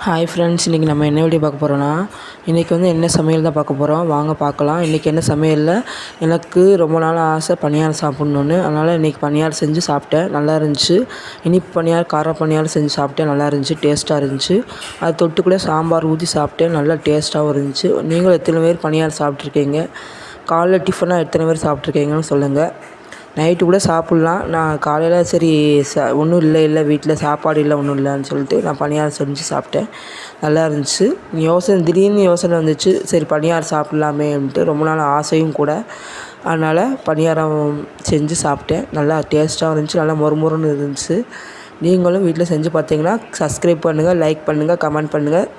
Hi friends, இன்றைக்கி நம்ம என்ன வீடியோ பார்க்க போகிறோன்னா, இன்றைக்கி என்ன சமையல் தான் பார்க்க போகிறோம். வாங்க பார்க்கலாம். இன்றைக்கி என்ன சமையலில் எனக்கு ரொம்ப நாள் ஆசை பணியாரம் சாப்பிட்ணுன்னு. அதனால் இன்றைக்கி பணியாரம் செஞ்சு சாப்பிட்டேன். நல்லா இருந்துச்சு. இனிப்பு பணியாரம், கார பணியாரம் செஞ்சு சாப்பிட்டேன். நல்லா இருந்துச்சு, டேஸ்ட்டாக இருந்துச்சு. அது தொட்டுக்கூட சாம்பார் ஊற்றி சாப்பிட்டேன். நல்லா டேஸ்ட்டாகவும் இருந்துச்சு. நீங்களும் எத்தனை பேர் பணியாரம் சாப்பிட்ருக்கீங்க? காலைல டிஃபனாக எத்தனை பேர் சாப்பிட்ருக்கீங்கன்னு சொல்லுங்கள். நைட்டு கூட சாப்பிட்லாம். நான் காலையில் சரி ஒன்றும் இல்லை வீட்டில் சாப்பாடு இல்லை ஒன்றும் இல்லைன்னு சொல்லிட்டு நான் பணியாரம் செஞ்சு சாப்பிட்டேன். நல்லா இருந்துச்சு. திடீர்னு யோசனை வந்துச்சு, சரி பணியாரம் சாப்பிட்லாமேன்ட்டு. ரொம்ப நாள் ஆசையும் கூட. அதனால் பணியாரம் செஞ்சு சாப்பிட்டேன். நல்லா டேஸ்ட்டாகவும் இருந்துச்சு, நல்லா மொறுமொறுன்னு இருந்துச்சு. நீங்களும் வீட்டில் செஞ்சு பார்த்தீங்கன்னா சப்ஸ்கிரைப் பண்ணுங்கள், லைக் பண்ணுங்கள், கமெண்ட் பண்ணுங்கள்.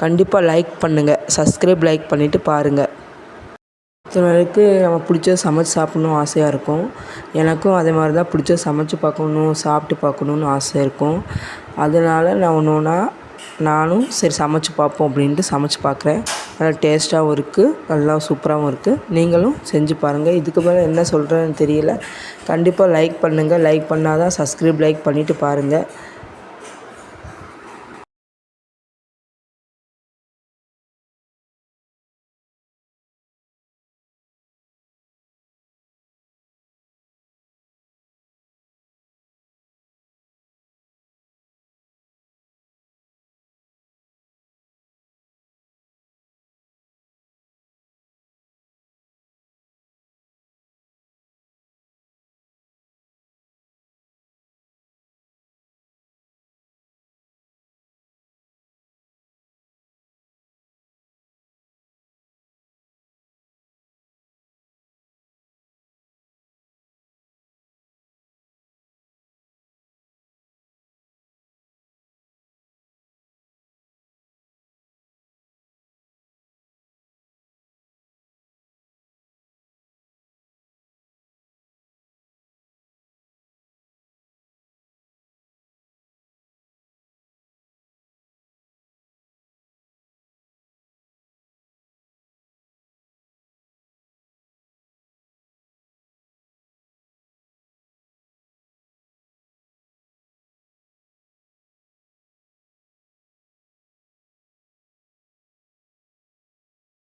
கண்டிப்பாக லைக் பண்ணுங்கள். லைக் பண்ணிவிட்டு பாருங்கள். சிலருக்கு நம்ம பிடிச்சத சமைச்சு சாப்பிட்ணும் ஆசையாக இருக்கும். எனக்கும் அதே மாதிரி தான் பிடிச்சத சமைச்சு பார்க்கணும், சாப்பிட்டு பார்க்கணுன்னு ஆசை இருக்கும். அதனால் நான் ஒன்று ஒன்றா நானும் சரி சமைச்சு பார்ப்போம் அப்படின்ட்டு சமைச்சு பார்க்குறேன். நல்லா டேஸ்ட்டாகவும் இருக்குது, நல்லா சூப்பராகவும் இருக்குது. நீங்களும் செஞ்சு பாருங்கள். இதுக்கு மேலே என்ன சொல்கிறேன்னு தெரியல. கண்டிப்பாக லைக் பண்ணுங்கள். லைக் பண்ணால் தான் லைக் பண்ணிவிட்டு பாருங்கள்.